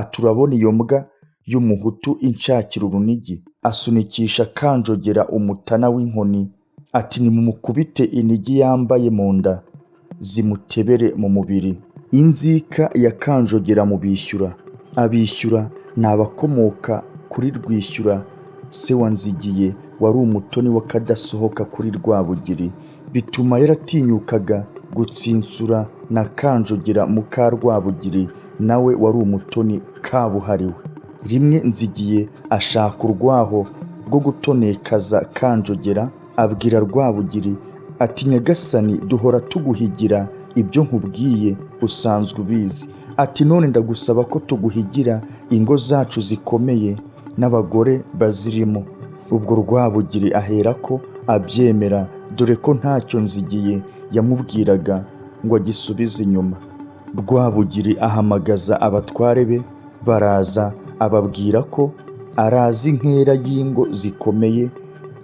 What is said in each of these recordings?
turabona iyo mbwa y'umuhutu inshakira urunigi. Asunikisha Kanjogera umutana w'inkoni, ati nimumukubite inigi yambaye mu nda zimutebere mu mubiri. Inzika ya Kanjogera mu Bishyura. Abishyura ni abakomoka kuri Rwishyura se wa Nzigiye wari umutoni w'akadasohoka kuri Rwabugiri, bituma yaratinyukaga gutsinsura na Kanjogera muka Rwabugiri nawe wari umutoni kabuhariwe. Rimwe Nzigiye ashaka urwaho rwo gutonekaza Kanjogera, abwira Rwabugiri ati nyagasani duhora tuguhigira ibyo nkubwiye usanzwe ubizi, ati none ndagusaba ko tuguhigira ingo zacu zikomeye n'abagore bazirimo. Ubwo Rwabugiri aherako abyemera, dore ko ntacyo Nzigiye yamubwiraga ngo agisubize inyuma. Rwabugiri ahamagaza abatware be, baraza ababwira ko arazi inkera y'ingo zikomeye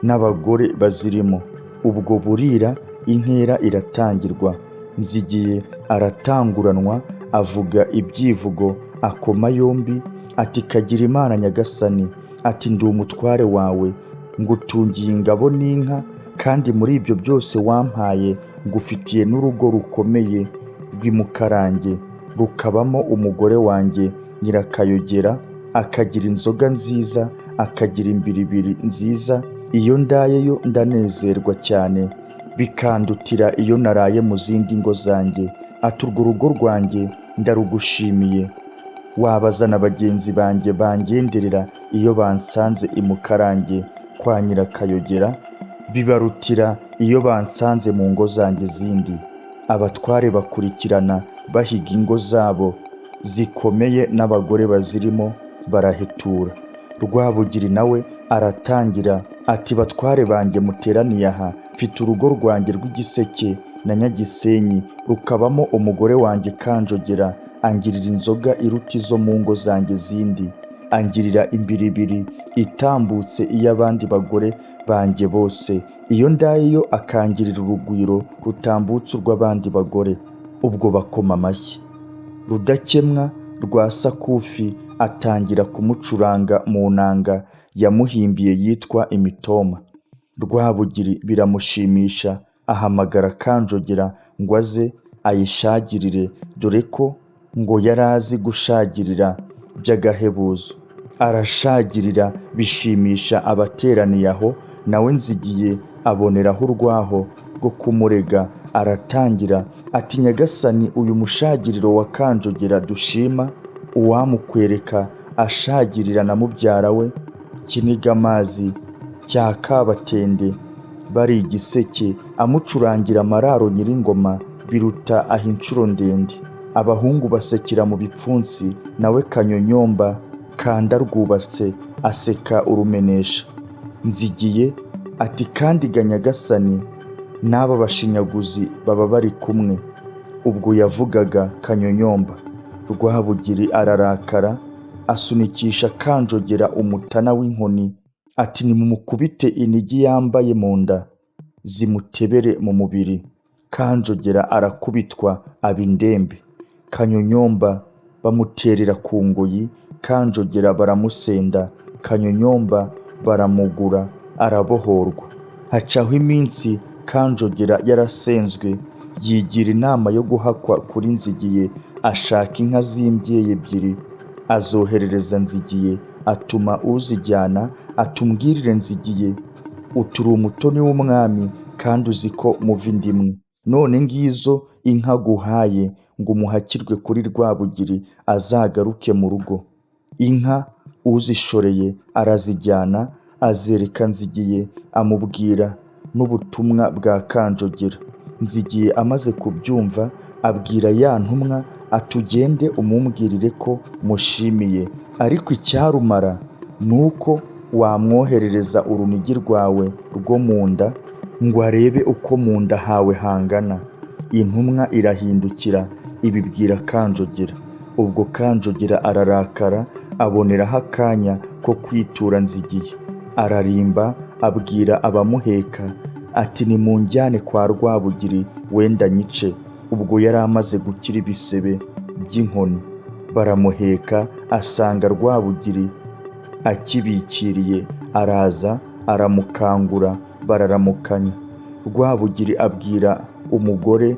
n'abagore bazirimo. Ubwo burira inkera iratangirwa. Nzigiye aratanguranwa avuga ibyivugo akoma yombi, ati kagira Imana nyagasani, ati ndi umutware wawe, ngutungiye ingabo n'inka, kandi muri ibyo byose wampaye ngufitiye n'urugo rukomeye rw'imukarange, rukabamo umugore wanjye Nyirakayogera, akagira inzoga nziza, akagira imbiribiri nziza. Iyo ndayeyo ndanezerwa cyane, bikandutira iyo naraye mu zindi ngo zanjye. Ati urwo rugo rwanjye ndarugushimiye. Wabaza na bagenzi banjye bangenderera iyo bansanze imukarange kwa Nyirakayogera, bibarutira iyo bansanze mu ngo zanjye zindi. Abatware bakurikirana bahiga ingo zabo zikomeye n'abagore bazirimo, barahetura. Rwabugiri nawe aratangira ati batware banjye muteraniye aha, mfite urugo rwanjye rw'igiseke na Nyagisenyi, rukabamo umugore wanjye Kanjogera, angirira inzoga iruta izo mu ngo zanjye zindi, angirira imbiribiri itambutse iy'abandi bagore banjye bose. Iyo ndayeyo akangirira urugwiro rutambutse urw'abandi bagore. Ubwo bakoma amashyi. Rudakemwa rwa Sakufi atangira kumucuranga mu nanga yamuhimbiye yitwa imitoma. Rwabugiri biramushimisha, ahamagara Kanjogera ngo aze ayishagirire, dore ko ngo yari azi gushagirira by'agahebuzo. Arashagirira bishimisha abateraniye aho, nawe Nzigiye aboneraho urwaho rwo kumurega. Aratangira ati nyagasani, uyu mushagiriro wa Kanjogera dushima, uwamukwereka ashagirira na mubyara we Kinigamazi cya Kabatende bari igiseke, amucurangira amararo Nyiringoma, biruta aha inshuro ndende. Abahungu basekera mu bipfunsi, nawe Kanyonyomba kanda rwubatse aseka urumenesha. Nzigiye ati kandi ga nyagasani, n'aba bashinyaguzi baba bari kumwe. Ubwo yavugaga Kanyonyomba. Rwabugiri ararakara, asunikisha Kanjogera umutana w'inkoni, ati nimumukubite inigi yambaye mu nda zimutebere mu mubiri. Kanjogera arakubitwa aba indembe. Kanyonyomba bamuterera ku ngoyi, Kanjogera baramusenda, Kanyonyomba baramugura arabohorwa. Hacaho iminsi Kanjogera yarasenzwe, yigira inama yo guhakwa kuri Nzigiye, ashaka inka z'imbyeyi ebyiri azoherereza Nzigiye, atuma uzijyana atumbwirire Nzigiye, uturi umutoni w'umwami kandi uzi ko muva inda imwe. None ngizo inka guhaye ngo umuhakirwe kuri Rwabugiri azagaruke mu rugo. Inka uzishoreye arazijyana, azereka Nzigiye, amubwira n'ubutumwa bwa Kanjogera. Nzigiye amaze kubyumva abwira ya ntumwa atugende umumbwirire ko mushimiye, ariko icyarumara nuko wamwoherereza urunigi rwawe rwo mu nda ngo arebe uko mu nda hawe hangana. Intumwa irahindukira ibibwira Kanjogera. Ubwo Kanjogera ararakara, aboneraho akanya ko kwitura Nzigiye. Ararimba abwira abamuheka ati nimunjyane kwa Rwabugiri wenda nyice. Ubwo yari amaze gukira ibisebe by'inkoni. baramuheka asanga Rwabugiri akibikiriye, araza aramukangura bararamukanya. Rwabugiri abwira umugore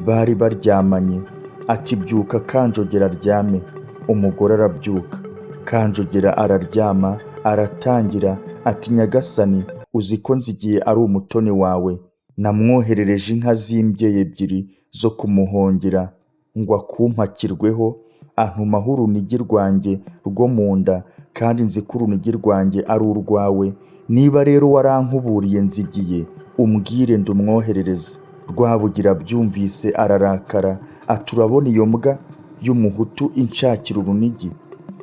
bari baryamanye ati byuka Kanjogera aryame. Umugore arabyuka, Kanjogera araryama aratangira ati nyagasani, uzi ko Nzigiye ari umutoni wawe, namwoherereje inka z'imbyeyi ebyiri zo kumuhongira ngo akumpakirweho, antumaho urunigi rwanjye rwo mu nda, kandi nzi ko urunigi rwanjye ari urwawe. Niba rero warankuburiye Nzigiye, umbwire ndumwoherereze. Rwabugiri abyumvise ararakara ati urabona iyo mbwa y'umuhutu inshakira urunigi?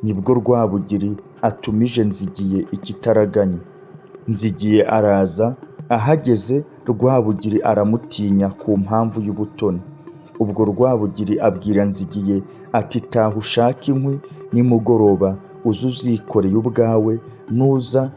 Nibwo Rwabugiri atumije Nzigiye ikitaraganya. Nzigiye araza, ahageze Rwabugiri aramutinya ku mpamvu y'ubutoni. Ubwo Rwabugiri abwira Nzigiye ati taha ushake inkwi, nimugoroba uze uzikoreye ubwawe, nuza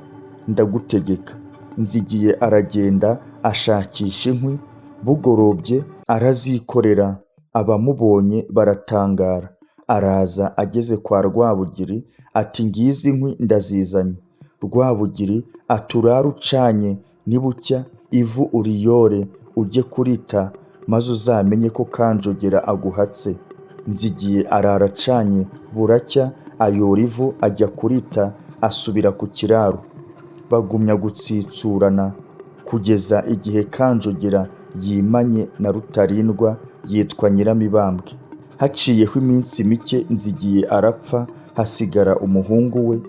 ndagutegeka. Nzigiye aragenda ashakisha inkwi, bugorobye arazikorera. Abamubonye baratangara. Araza ageze kwa Rwabugiri ati ngizi inkwi ndazizanye. Rwabugiri ati urare ucanye, nibucya ivu uriyore ujye kurita, maze uzamenye ko Kanjogera aguhatse. Nzigiye arara acanye, buracya ayora ivu ajya kurita, asubira ku kiraro. Bagumya gutsitsurana kugeza igihe Kanjogera yimanye na Rutarindwa yitwa Nyiramibambwe. Haciyeho iminsi mike Nzigiye arapfa, hasigara umuhungu we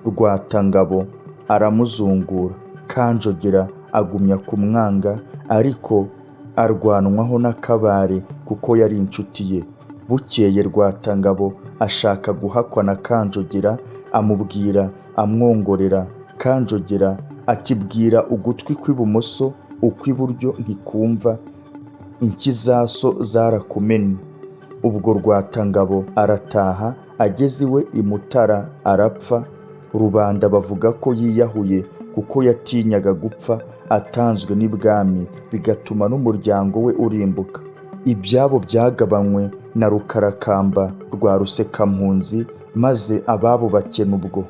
Rwatangabo aramuzungura. Kanjogera agumya kumwanga, ariko arwanwaho na Kabare kuko yari inshuti ye. Bukeye Rwatangabo ashaka guhakwa na Kanjogera, amubwira amwongorera. Kanjogera ati bwira ugutwi kw'ibumoso, ukw'iburyo ntikumva, inshyi zaso zarakumennye. Ubwo Rwatangabo arataha, ageze iwe i Mutara arapfa. Rubanda bavuga ko yiyahuye kuko yatinyaga gupfa atanzwe n'ibwami, bigatuma n'umuryango we urimbuka. Ibyabo byagabanywe na Rukarakamba rwa Rusekampunzi, maze ababo bakena ubwo.